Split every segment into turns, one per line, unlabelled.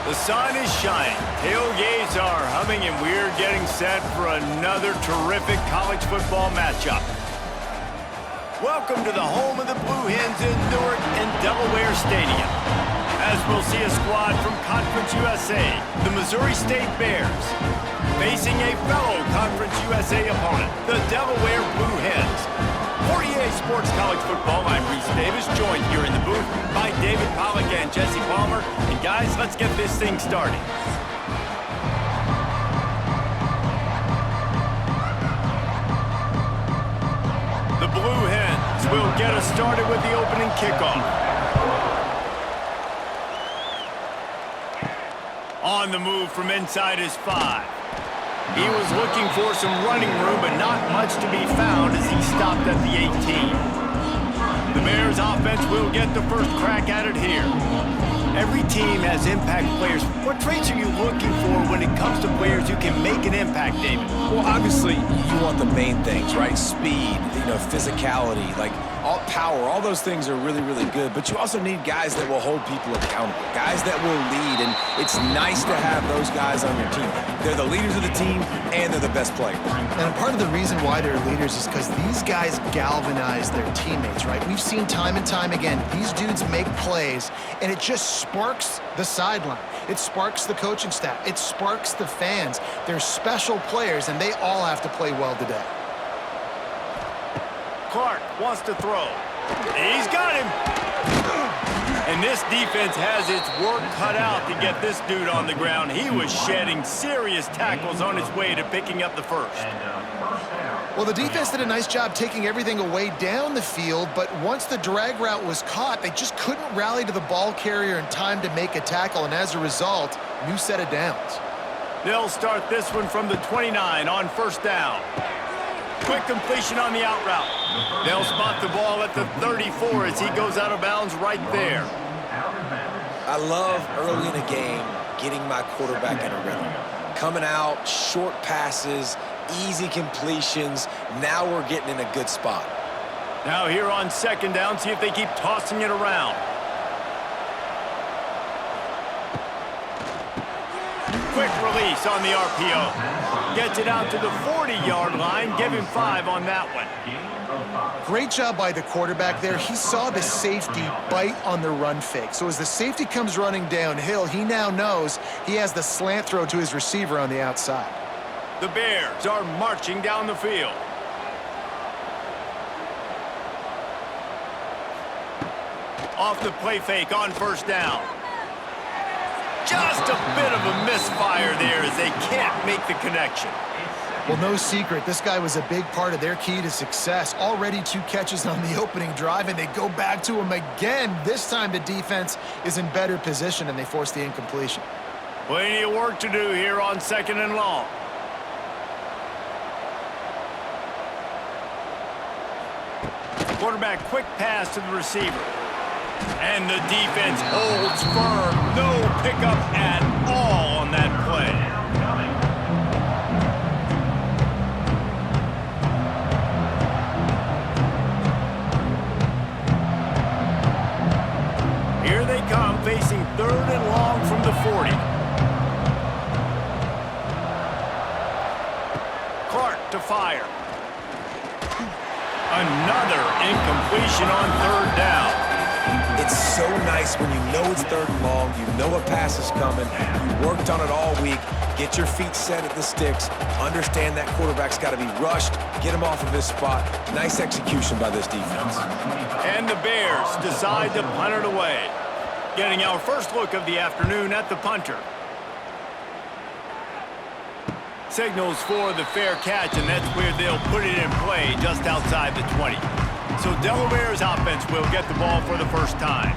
The sun is shining, tailgates are humming, and we're getting set for another terrific college football matchup. Welcome to the home of the Blue Hens in Newark and Delaware Stadium. As we'll see a squad from Conference USA, the Missouri State Bears, facing a fellow Conference USA opponent, the Delaware Blue Hens. For EA Sports College Football, I'm Reese Davis, joined here in the booth by David Pollack and Jesse Palmer. And guys, let's get this thing started. The Blue Hens will get us started with the opening kickoff. On the move from inside his 5. He was looking for some running room, but not much to be found as he stopped at the 18. The Bears offense will get the first crack at it here. Every team has impact players. What traits are you looking for when it comes to players who can make an impact, David?
Well, obviously, you want the main things, right? Speed, physicality, all power, all those things are really, really good. But you also need guys that will hold people accountable, guys that will lead, and it's nice to have those guys on your team. They're the leaders of the team, and they're the best players.
And part of the reason why they're leaders is because these guys galvanize their teammates, right? We've seen time and time again, these dudes make plays, and it just sparks the sideline. It sparks the coaching staff. It sparks the fans. They're special players, and they all have to play well today.
Clark wants to throw. He's got him. And this defense has its work cut out to get this dude on the ground. He was shedding serious tackles on his way to picking up the first.
Well, the defense did a nice job taking everything away down the field, but once the drag route was caught, they just couldn't rally to the ball carrier in time to make a tackle, and as a result, new set of downs.
They'll start this one from the 29 on first down. Quick completion on the out route. They'll spot the ball at the 34 as he goes out of bounds right there.
I love early in a game getting my quarterback in a rhythm. Coming out, short passes, easy completions. Now we're getting in a good spot.
Now here on second down, see if they keep tossing it around. Quick release on the RPO. Gets it out to the 40-yard line. Give him 5 on that one.
Great job by the quarterback there. He saw the safety bite on the run fake. So as the safety comes running downhill, he now knows he has the slant throw to his receiver on the outside.
The Bears are marching down the field. Off the play fake on first down. Just a bit of a misfire there as they can't make the connection.
Well, no secret, this guy was a big part of their key to success. Already 2 catches on the opening drive, and they go back to him again. This time the defense is in better position, and they force the incompletion.
Plenty of work to do here on second and long. Quarterback quick pass to the receiver. And the defense holds firm. No pickup at all on that play. Here they come, facing third and long from the 40. Clark to fire. Another incompletion on third down.
It's so nice when you know it's third and long, you know a pass is coming, you worked on it all week, get your feet set at the sticks, understand that quarterback's got to be rushed, get him off of his spot. Nice execution by this defense.
And the Bears decide to punt it away. Getting our first look of the afternoon at the punter. Signals for the fair catch, and that's where they'll put it in play just outside the 20. So Delaware's offense will get the ball for the first time.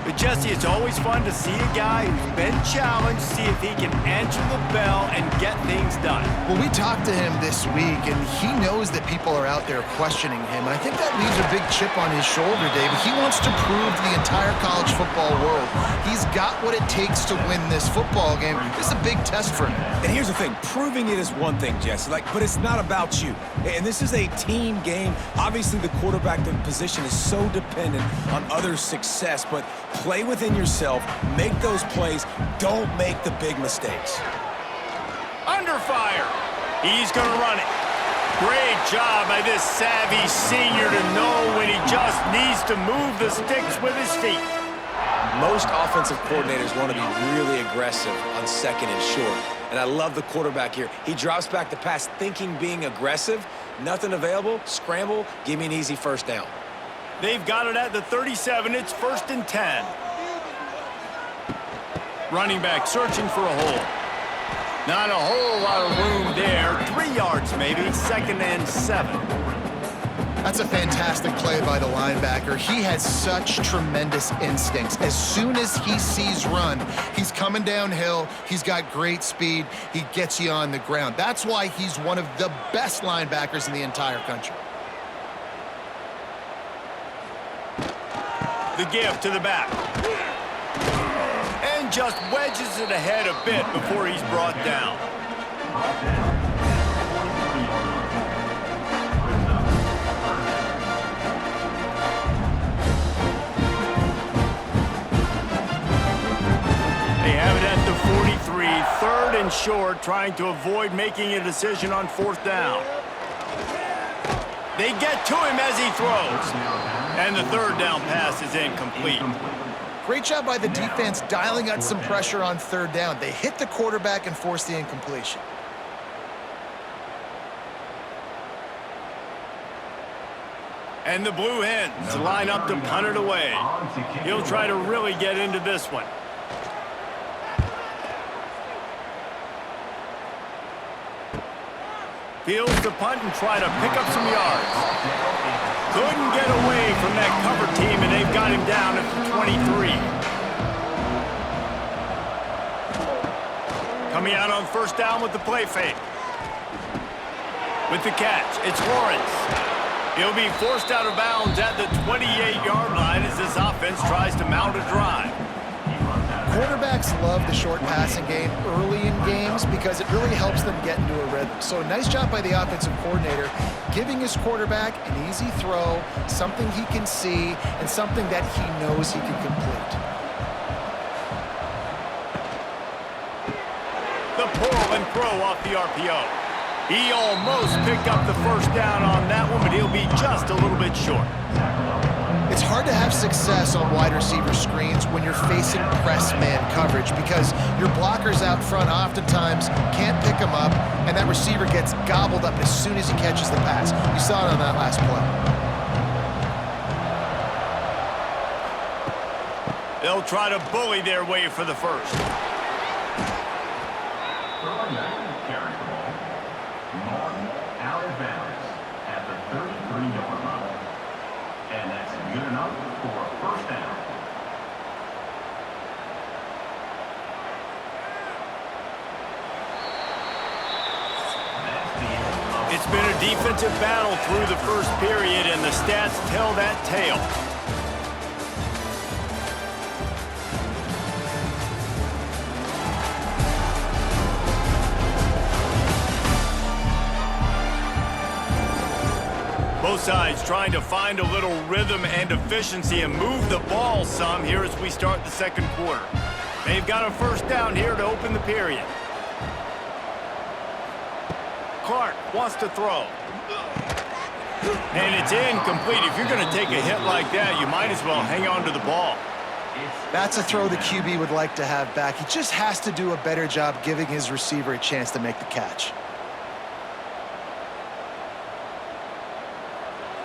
But Jesse, it's always fun to see a guy who's been challenged, see if he can answer the bell and get things done.
Well, we talked to him this week, and he knows that people are out there questioning him. And I think that leaves a big chip on his shoulder, David. He wants to prove to the entire college football world he's got what it takes to win this football game. This is a big test for him.
And here's the thing, proving it is one thing, Jesse, but it's not about you. And this is a team game. Obviously, the quarterback position is so dependent on others' success, but Play within yourself. Make those plays. Don't make the big mistakes.
Under fire. He's going to run it. Great job by this savvy senior to know when he just needs to move the sticks with his feet.
Most offensive coordinators want to be really aggressive on second and short. And I love the quarterback here. He drops back the pass thinking being aggressive. Nothing available. Scramble. Give me an easy first down.
They've got it at the 37. It's 1st and 10. Running back searching for a hole. Not a whole lot of room there. 3 yards maybe. 2nd and 7.
That's a fantastic play by the linebacker. He has such tremendous instincts. As soon as he sees run, he's coming downhill. He's got great speed. He gets you on the ground. That's why he's one of the best linebackers in the entire country.
The give to the back. And just wedges it ahead a bit before he's brought down. They have it at the 43, 3rd and short, trying to avoid making a decision on 4th down. They get to him as he throws. And the 3rd down pass is incomplete.
Great job by the defense dialing out some pressure on 3rd down. They hit the quarterback and forced the incompletion.
And the Blue Hens line up to punt it away. He'll try to really get into this one. Fields the punt and try to pick up some yards. Couldn't get away from that cover team, and they've got him down at the 23. Coming out on 1st down with the play fake. With the catch, it's Lawrence. He'll be forced out of bounds at the 28-yard line as this offense tries to mount a drive.
Quarterbacks love the short passing game early in games because it really helps them get into a rhythm. So nice job by the offensive coordinator giving his quarterback an easy throw, something he can see, and something that he knows he can complete.
The pull and throw off the RPO. He almost picked up the 1st down on that one, but he'll be just a little bit short.
It's hard to have success on wide receiver screens when you're facing press man coverage because your blockers out front oftentimes can't pick them up, and that receiver gets gobbled up as soon as he catches the pass. You saw it on that last play.
They'll try to bully their way for the 1st.
Out of bounds at the 33-yard line. And that's good enough for a 1st down.
It's been a defensive battle through the 1st period, and the stats tell that tale. Both sides trying to find a little rhythm and efficiency and move the ball some here as we start the 2nd quarter. They've got a 1st down here to open the period. Clark wants to throw. And it's incomplete. If you're going to take a hit like that, you might as well hang on to the ball.
That's a throw the QB would like to have back. He just has to do a better job giving his receiver a chance to make the catch.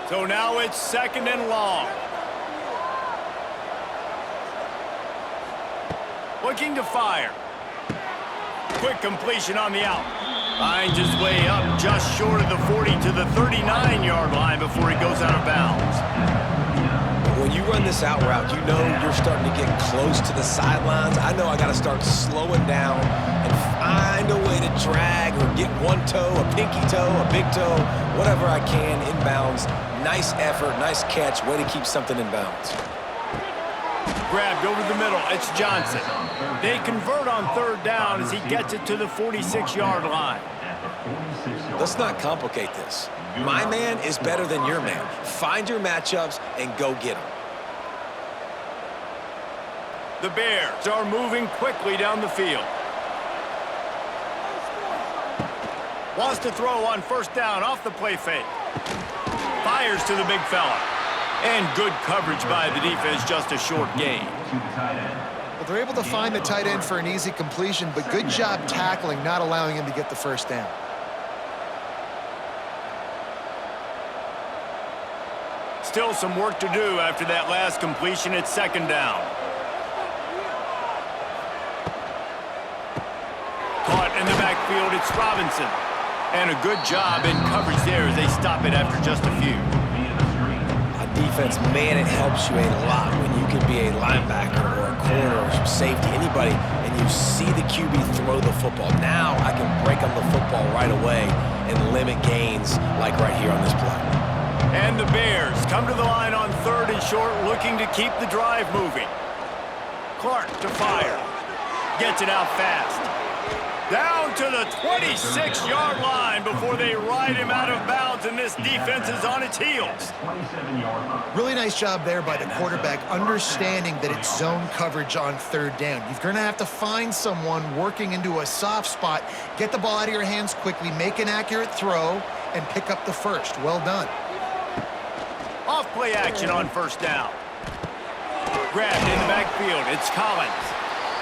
So now it's 2nd and long. Looking to fire. Quick completion on the out. Finds his way up just short of the 40 to the 39-yard line before he goes out of bounds.
When you run this out route, you know you're starting to get close to the sidelines. I know I got to start slowing down and find a way to drag or get one toe, a pinky toe, a big toe, whatever I can inbounds. Nice effort, nice catch, way to keep something in bounds.
Grabbed over the middle, it's Johnson. They convert on 3rd down as he gets it to the 46-yard line.
Let's not complicate this. My man is better than your man. Find your matchups and go get them.
The Bears are moving quickly down the field. Wants to throw on first down off the play fake. Fires to the big fella. And good coverage by the defense, just a short gain.
Well, they're able to find the tight end for an easy completion, but good job tackling, not allowing him to get the first down.
Still some work to do after that last completion at second down. Caught in the backfield, it's Robinson. And a good job in coverage there as they stop it after just a few.
On defense, man, it helps you a lot when you can be a linebacker or a corner or safety, anybody, and you see the QB throw the football. Now I can break on the football right away and limit gains like right here on this play.
And the Bears come to the line on third and short, looking to keep the drive moving. Clark to fire. Gets it out fast. Down to the 26-yard line before they ride him out of bounds, and this defense is on its heels.
Really nice job there by the quarterback, understanding that it's zone coverage on third down. You're going to have to find someone working into a soft spot, get the ball out of your hands quickly, make an accurate throw, and pick up the first. Well done.
Off play action on first down. Grabbed in the backfield. It's Collins.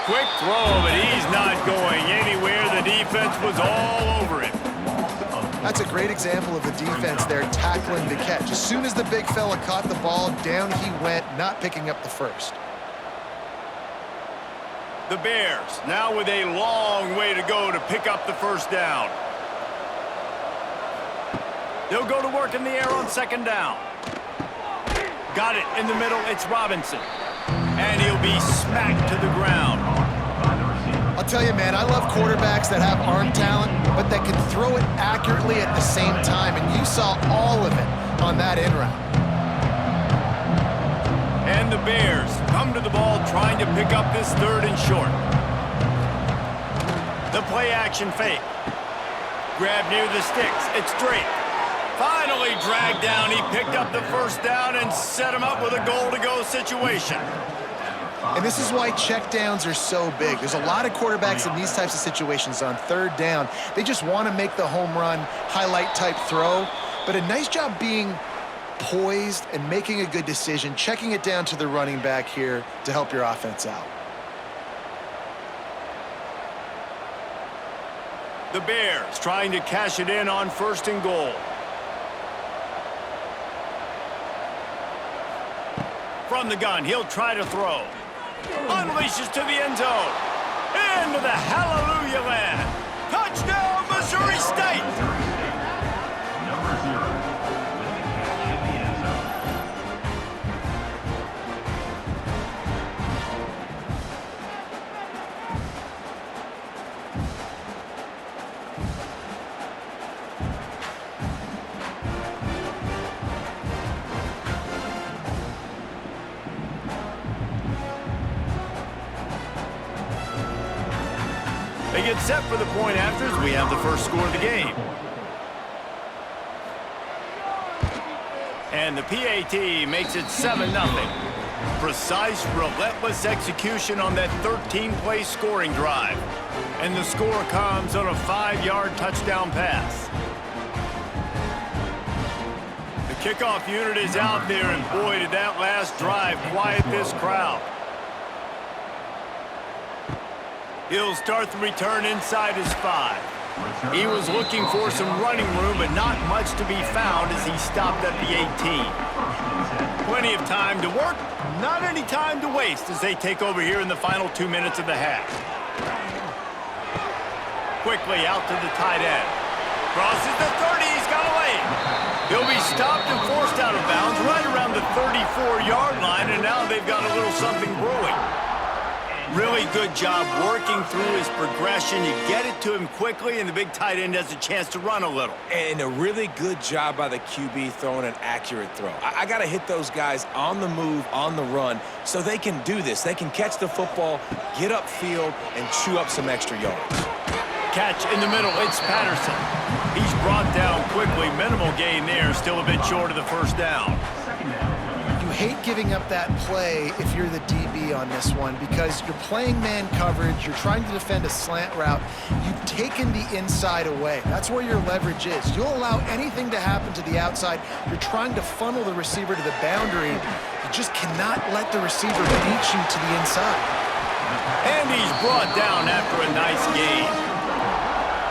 Quick throw, but he's not going anywhere. The defense was all over him.
That's a great example of the defense there tackling the catch. As soon as the big fella caught the ball, down he went, not picking up the first.
The Bears now with a long way to go to pick up the first down. They'll go to work in the air on second down. Got it in the middle. It's Robinson. And he'll be smacked to the ground.
I'll tell you, man, I love quarterbacks that have arm talent, but that can throw it accurately at the same time, and you saw all of it on that in route.
And the Bears come to the ball trying to pick up this third and short. The play action fake. Grab near the sticks. It's Drake. Finally dragged down. He picked up the first down and set him up with a goal-to-go situation.
And this is why checkdowns are so big. There's a lot of quarterbacks in these types of situations on third down. They just want to make the home run, highlight-type throw. But a nice job being poised and making a good decision, checking it down to the running back here to help your offense out.
The Bears trying to cash it in on first and goal. From the gun, he'll try to throw. Unleashes to the end zone. Into the hallelujah land. Touchdown, Missouri State!
Number 0 with the catch in the end zone.
They get set for the point afters. We have the first score of the game. And the PAT makes it 7-0. Precise, relentless execution on that 13-play scoring drive. And the score comes on a 5-yard touchdown pass. The kickoff unit is out there, and boy, did that last drive quiet this crowd. He'll start the return inside his 5. He was looking for some running room, but not much to be found as he stopped at the 18. Plenty of time to work, not any time to waste as they take over here in the final 2 minutes of the half. Quickly out to the tight end. Crosses the 30, he's got a lane. He'll be stopped and forced out of bounds right around the 34-yard line, and now they've got a little something brewing. Really good job working through his progression. You get it to him quickly, and the big tight end has a chance to run a little.
And a really good job by the QB throwing an accurate throw. I got to hit those guys on the move, on the run, so they can do this. They can catch the football, get upfield, and chew up some extra yards.
Catch in the middle, it's Patterson. He's brought down quickly. Minimal gain there, still a bit short of the first down.
You
hate giving up that play if you're the DB on this one because you're playing man coverage, you're trying to defend a slant route, you've taken the inside away. That's where your leverage is. You'll allow anything to happen to the outside. You're trying to funnel the receiver to the boundary. You just cannot let the receiver beat you to the inside.
And he's brought down after a nice gain.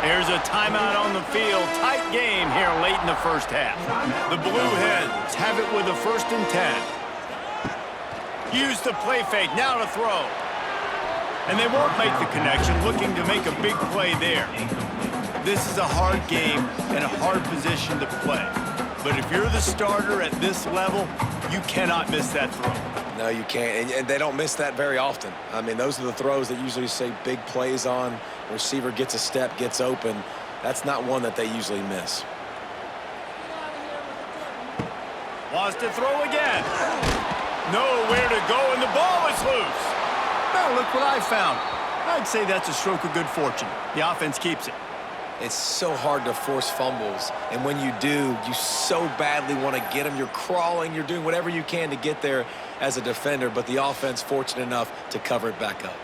There's a timeout on the field. Tight game here late in the first half. The Blue Hens have it with a 1st and 10. Use the play fake, now to throw. And they won't make the connection, looking to make a big play there. This is a hard game and a hard position to play. But if you're the starter at this level, you cannot miss that throw.
No, you can't, and they don't miss that very often. I mean, those are the throws that usually say big plays on. Receiver gets a step, gets open. That's not one that they usually miss.
Wants to throw again. Nowhere to go, and the ball is loose. Well, look what I found. I'd say that's a stroke of good fortune. The offense keeps it.
It's so hard to force fumbles, and when you do, you so badly want to get them. You're crawling, you're doing whatever you can to get there as a defender, but the offense fortunate enough to cover it back up.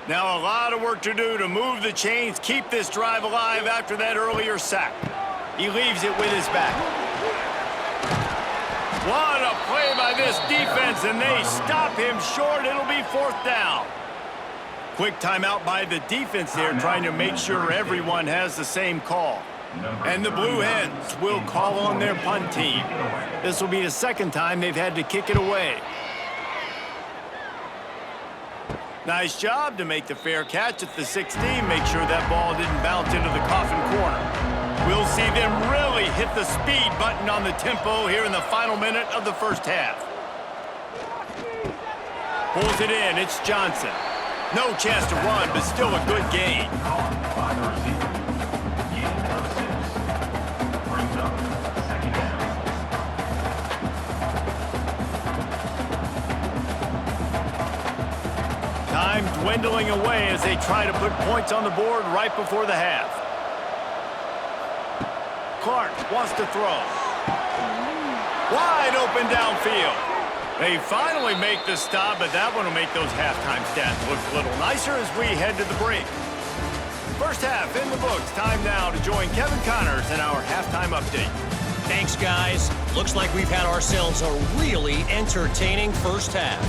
Now a lot of work to do to move the chains, keep this drive alive after that earlier sack. He leaves it with his back. What a play by this defense, and they stop him short. It'll be 4th down. Quick timeout by the defense there, trying to make sure everyone has the same call. And the Blue Hens will call on their punt team. This will be the 2nd time they've had to kick it away. Nice job to make the fair catch at the 16. Make sure that ball didn't bounce into the coffin corner. We'll see them really hit the speed button on the tempo here in the final minute of the first half. Pulls it in. It's Johnson. No chance to run, but still a good gain. Time dwindling away as they try to put points on the board right before the half. Clark wants to throw. Wide open downfield. They finally make the stop, but that one will make those halftime stats look a little nicer as we head to the break. First half in the books. Time now to join Kevin Connors in our halftime update.
Thanks, guys. Looks like we've had ourselves a really entertaining first half.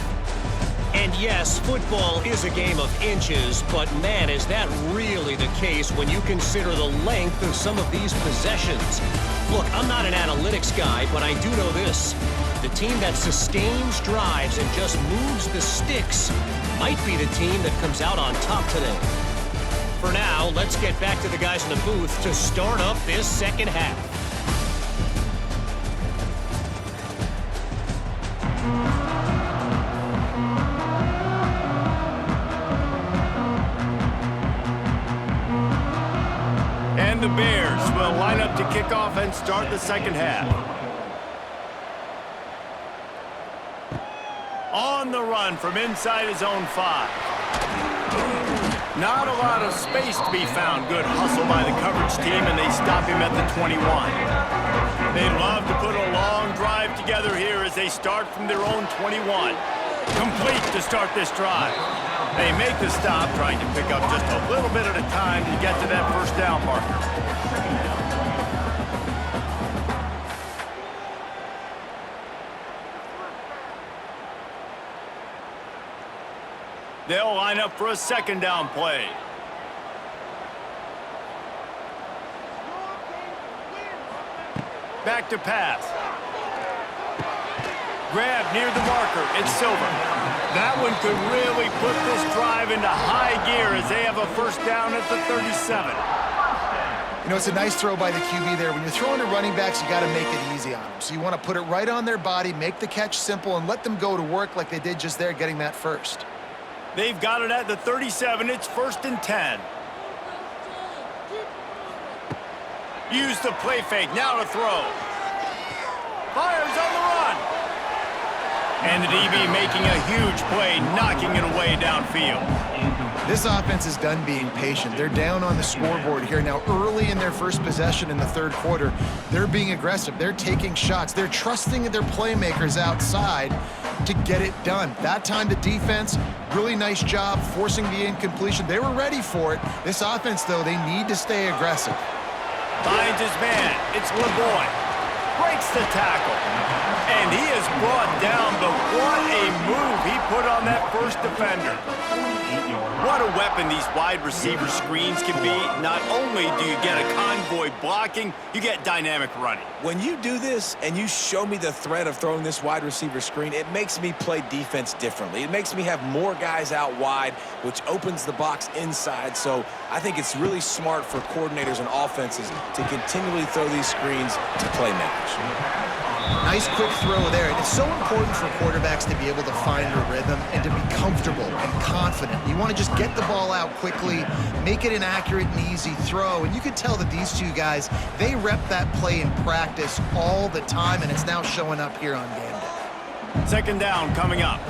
And yes, football is a game of inches, but man, is that really the case when you consider the length of some of these possessions. Look, I'm not an analytics guy, but I do know this. The team that sustains drives and just moves the sticks might be the team that comes out on top today. For now, let's get back to the guys in the booth to start up this second half.
The Bears will line up to kick off and start the second half. On the run from inside his own 5. Not a lot of space to be found. Good hustle by the coverage team, and they stop him at the 21. They'd love to put a long drive together here as they start from their own 21. Complete to start this drive. They make the stop, trying to pick up just a little bit at a time to get to that first down marker. They'll line up for a 2nd down play. Back to pass. Grab near the marker. It's Silver. That one could really put this drive into high gear as they have a first down at the 37.
You know, it's a nice throw by the QB there. When you're throwing to running backs, you got to make it easy on them. So you want to put it right on their body, make the catch simple, and let them go to work like they did just there, getting that first.
They've got it at the 37. It's 1st and 10. Use the play fake. Now to throw. Fires on the run. And the DB making a huge play, knocking it away downfield.
This offense is done being patient. They're down on the scoreboard here now early in their first possession in the third quarter. They're being aggressive. They're taking shots. They're trusting their playmakers outside to get it done. That time the defense, really nice job forcing the incompletion. They were ready for it. This offense, though, they need to stay aggressive.
Finds his man. It's LeBoy. Breaks the tackle. And he is brought down, but what a move he put on that first defender. What a weapon these wide receiver screens can be. Not only do you get a convoy blocking, you get dynamic running.
When you do this and you show me the threat of throwing this wide receiver screen, it makes me play defense differently. It makes me have more guys out wide, which opens the box inside. So I think it's really smart for coordinators and offenses to continually throw these screens to playmakers.
Nice quick throw there. And it's so important for quarterbacks to be able to find a rhythm and to be comfortable and confident. You want to just get the ball out quickly, make it an accurate and easy throw. And you can tell that these two guys, they rep that play in practice all the time, and it's now showing up here on game day.
Second down coming up.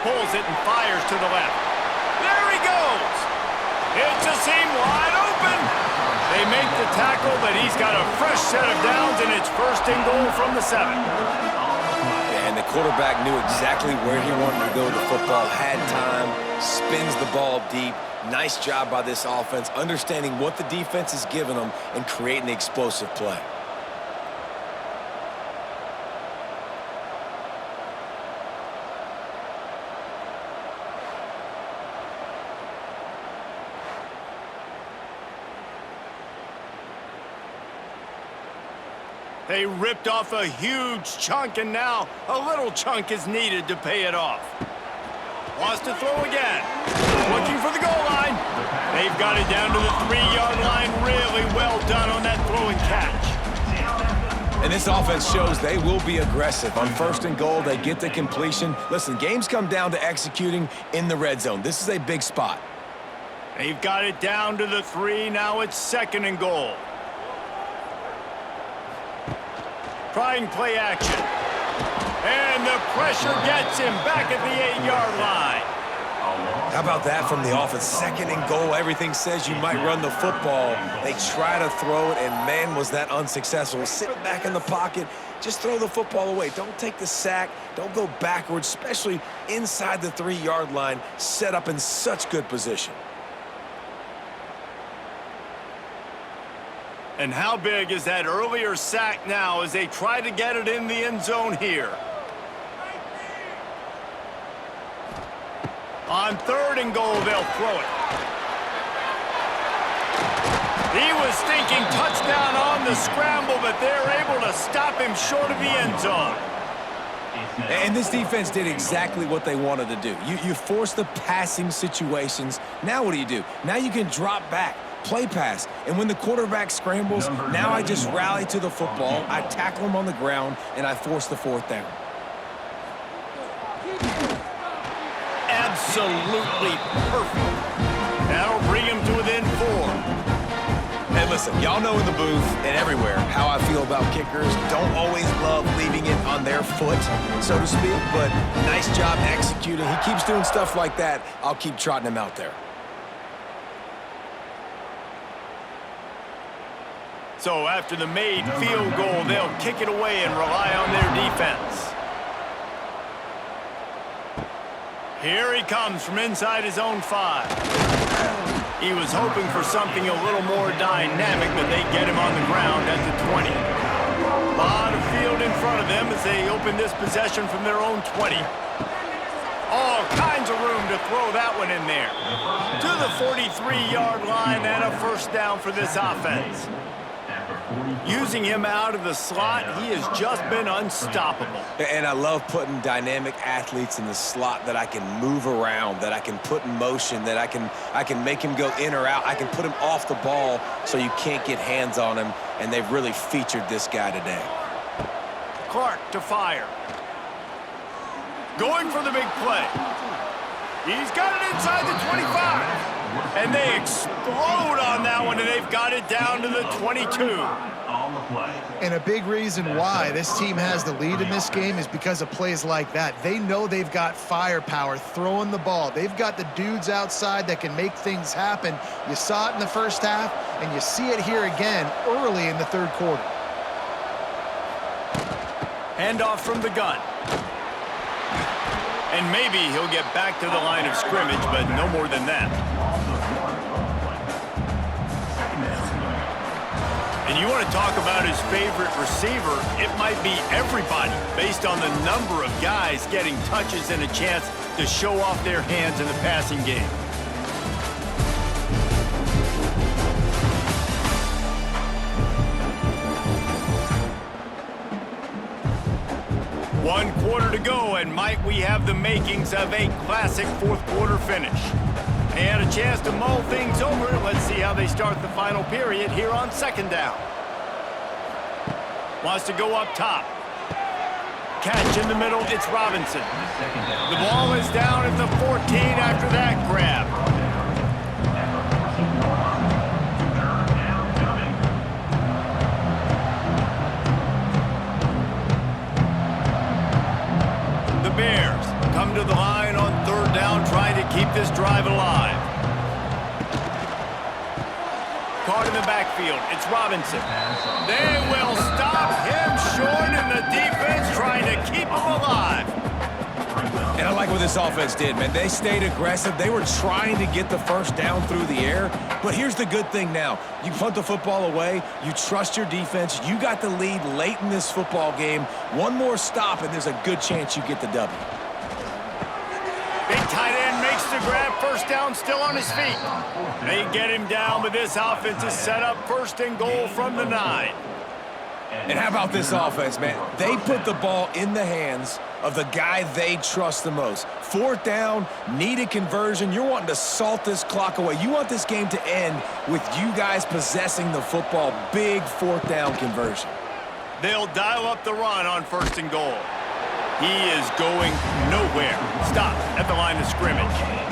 Pulls it and fires to the left. There he goes. It's a seam wide open. They make the tackle, but he's got a fresh set of downs, and it's first and goal from the 7.
Yeah, and the quarterback knew exactly where he wanted to go with the football, had time, spins the ball deep. Nice job by this offense, understanding what the defense is giving them and creating the explosive play.
They ripped off a huge chunk, and now a little chunk is needed to pay it off. Wants to throw again. Looking for the goal line. They've got it down to the 3-yard line. Really well done on that throw and catch.
And this offense shows they will be aggressive. On first and goal, they get the completion. Listen, games come down to executing in the red zone. This is a big spot.
They've got it down to the 3. Now it's second and goal. Trying play action. And the pressure gets him back at the 8-yard line.
How about that from the offense? Second and goal. Everything says you might run the football. They try to throw it, and man, was that unsuccessful. Sit back in the pocket. Just throw the football away. Don't take the sack. Don't go backwards, especially inside the 3-yard line. Set up in such good position.
And how big is that earlier sack now as they try to get it in the end zone here? On third and goal, they'll throw it. He was thinking touchdown on the scramble, but they're able to stop him short of the end zone.
And this defense did exactly what they wanted to do. You force the passing situations. Now what do? Now you can drop back. Play pass, and when the quarterback scrambles, now I just rally to the football, I tackle him on the ground, and I force the 4th down.
Absolutely perfect. That'll bring him to within 4.
Hey, listen, y'all know in the booth and everywhere how I feel about kickers. Don't always love leaving it on their foot, so to speak, but nice job executing. He keeps doing stuff like that. I'll keep trotting him out there.
So after the made field goal, they'll kick it away and rely on their defense. Here he comes from inside his own 5. He was hoping for something a little more dynamic, but they get him on the ground at the 20. A lot of field in front of them as they open this possession from their own 20. All kinds of room to throw that one in there. To the 43-yard line and a first down for this offense. Using him out of the slot, he has just been unstoppable.
And I love putting dynamic athletes in the slot that I can move around, that I can put in motion, that I can make him go in or out. I can put him off the ball so you can't get hands on him, and they've really featured this guy today.
Clark to fire. Going for the big play. He's got it inside the 25. And they explode on that one, and they've got it down to the 22.
And a big reason why this team has the lead in this game is because of plays like that. They know they've got firepower throwing the ball. They've got the dudes outside that can make things happen. You saw it in the first half, and you see it here again early in the third quarter.
Handoff from the gun. And maybe he'll get back to the line of scrimmage, but no more than that. And you want to talk about his favorite receiver, it might be everybody based on the number of guys getting touches and a chance to show off their hands in the passing game. One quarter to go, and might we have the makings of a classic fourth quarter finish. They had a chance to mull things over. Let's see how they start the final period here on second down. Wants to go up top. Catch in the middle, it's Robinson. The ball is down at the 14 after that grab. The Bears come to the line on third down, trying to keep this drive alive. Caught in the backfield, it's Robinson. They will stop him short, and the defense trying to keep him alive.
And I like what this offense did, man. They stayed aggressive. They were trying to get the first down through the air. But here's the good thing now. You punt the football away. You trust your defense. You got the lead late in this football game. One more stop, and there's a good chance you get the W.
Big tight end makes the grab. First down, still on his feet. They get him down, but this offense is set up first and goal from the 9.
And how about this offense, man? They put the ball in the hands of the guy they trust the most. Fourth down, need a conversion. You're wanting to salt this clock away. You want this game to end with you guys possessing the football. Big fourth down conversion.
They'll dial up the run on first and goal. He is going nowhere. Stop at the line of scrimmage.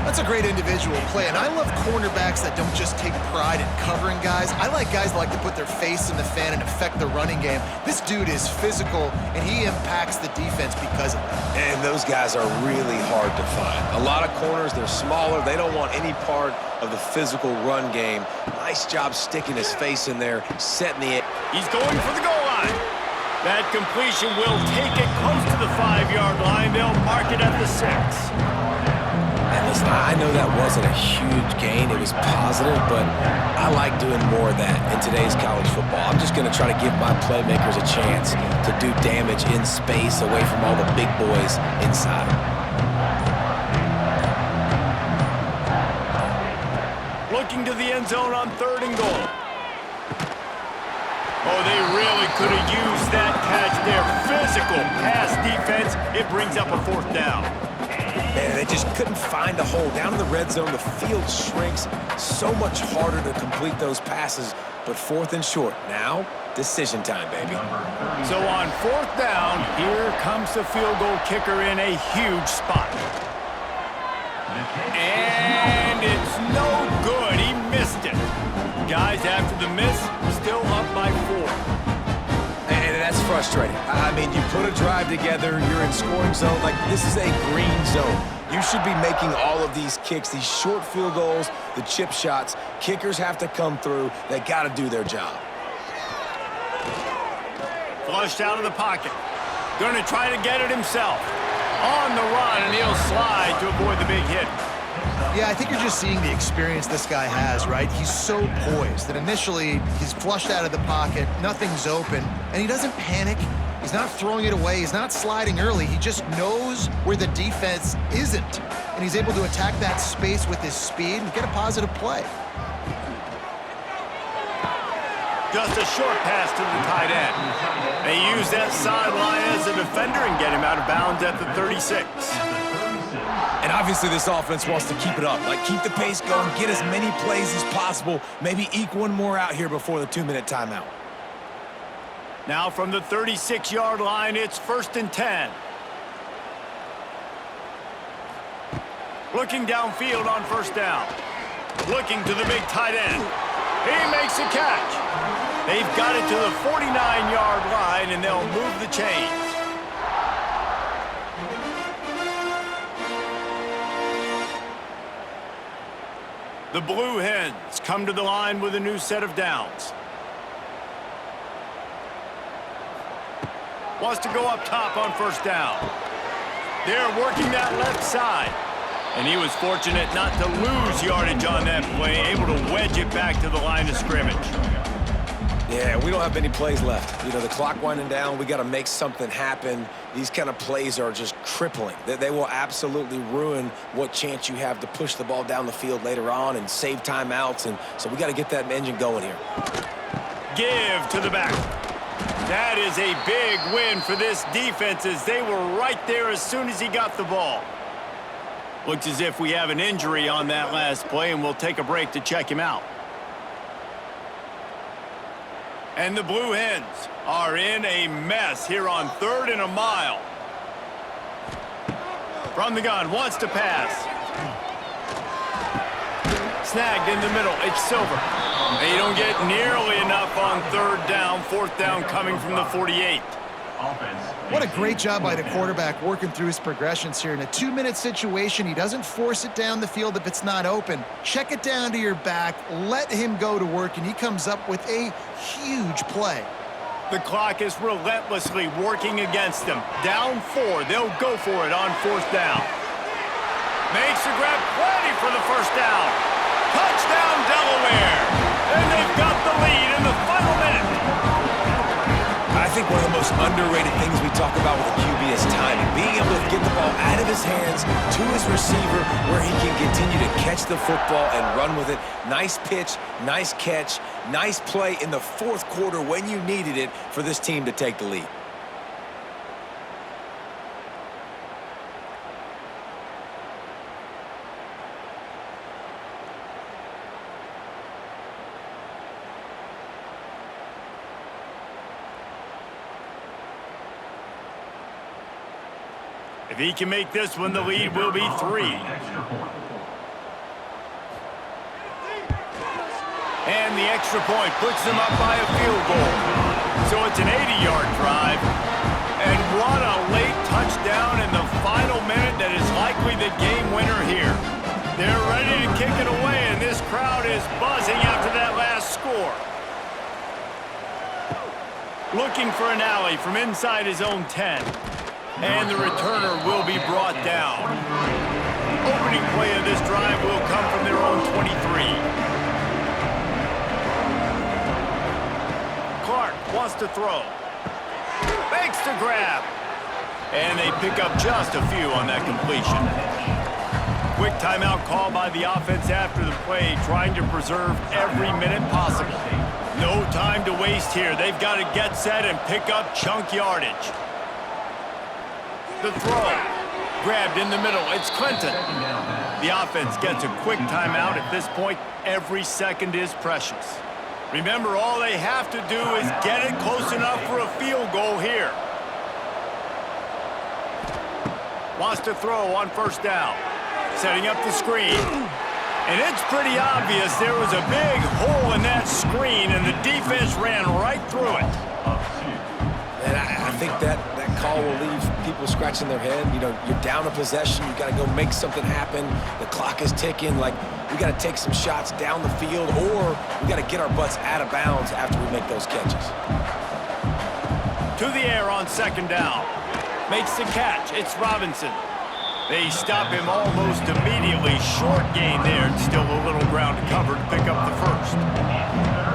That's a great individual play, and I love cornerbacks that don't just take pride in covering guys. I like guys that like to put their face in the fan and affect the running game. This dude is physical, and he impacts the defense because of that.
And those guys are really hard to find. A lot of corners, they're smaller. They don't want any part of the physical run game. Nice job sticking his face in there, setting the...
He's going for the goal line. That completion will take it close to the 5-yard line. They'll mark it at the 6.
And listen, I know that wasn't a huge gain. It was positive, but I like doing more of that in today's college football. I'm just going to try to give my playmakers a chance to do damage in space away from all the big boys inside.
Looking to the end zone on third and goal. Oh, they really could have used that catch there. Physical pass defense. It brings up a fourth down.
Man, they just couldn't find a hole. Down in the red zone, the field shrinks. So much harder to complete those passes, but fourth and short. Now, decision time, baby.
So on fourth down, here comes the field goal kicker in a huge spot. And it's no good. He missed it. Guys, after the miss, still up by 4.
And that's frustrating. I mean, you put a drive together, you're in scoring zone. Like, this is a green zone. You should be making all of these kicks, these short field goals, the chip shots. Kickers have to come through. They got to do their job.
Flushed out of the pocket. Going to try to get it himself. On the run, and he'll slide to avoid the big hit.
Yeah, I think you're just seeing the experience this guy has, right? He's so poised that initially he's flushed out of the pocket, nothing's open, and he doesn't panic. He's not throwing it away. He's not sliding early. He just knows where the defense isn't, and he's able to attack that space with his speed and get a positive play.
Just a short pass to the tight end. They use that sideline as a defender and get him out of bounds at the 36.
And obviously this offense wants to keep it up. Like, keep the pace going, get as many plays as possible, maybe eke one more out here before the 2-minute timeout.
Now from the 36-yard line, it's 1st and 10. Looking downfield on first down. Looking to the big tight end. He makes a catch. They've got it to the 49-yard line, and they'll move the chains. The Blue Hens come to the line with a new set of downs. Wants to go up top on first down. They're working that left side. And he was fortunate not to lose yardage on that play, able to wedge it back to the line of scrimmage.
Yeah, we don't have many plays left. You know, the clock winding down, we got to make something happen. These kind of plays are just crippling. They will absolutely ruin what chance you have to push the ball down the field later on and save timeouts. And so we got to get that engine going here.
Give to the back. That is a big win for this defense as they were right there as soon as he got the ball. Looks as if we have an injury on that last play, and we'll take a break to check him out. And the Blue Hens are in a mess here on 3rd and a mile. From the gun, wants to pass. Snagged in the middle, it's Silver. They don't get nearly enough on 3rd down, 4th down coming from the 48.
What a great job by the quarterback working through his progressions here. In a 2-minute situation, he doesn't force it down the field if it's not open. Check it down to your back, let him go to work, and he comes up with a huge play.
The clock is relentlessly working against them. Down 4, they'll go for it on 4th down. Makes a grab, plenty for the first down. Touchdown, Delaware! And they've got the lead in the final minute.
I think one of the most underrated things we talk about with a QB is timing. Being able to get the ball out of his hands to his receiver where he can continue to catch the football and run with it. Nice pitch, nice catch, nice play in the 4th quarter when you needed it for this team to take the lead.
If he can make this one, the lead will be 3. And the extra point puts them up by a field goal. So it's an 80-yard drive. And what a late touchdown in the final minute that is likely the game winner here. They're ready to kick it away, and this crowd is buzzing after that last score. Looking for an alley from inside his own 10. And the returner will be brought down. Opening play of this drive will come from their own 23. Clark wants to throw. Makes the grab. And they pick up just a few on that completion. Quick timeout call by the offense after the play, trying to preserve every minute possible. No time to waste here. They've got to get set and pick up chunk yardage. The throw, grabbed in the middle, it's Clinton. The offense gets a quick timeout. At this point, every second is precious. Remember, all they have to do is get it close enough for a field goal here. Wants to throw on first down. Setting up the screen. And it's pretty obvious there was a big hole in that screen, and the defense ran right through it.
And I think that call will leave people scratching their head. You know, you're down a possession. You got to go make something happen. The clock is ticking. Like, we got to take some shots down the field, or we got to get our butts out of bounds after we make those catches.
To the air on 2nd down. Makes the catch. It's Robinson. They stop him almost immediately. Short gain there, and still a little ground to cover to pick up the first.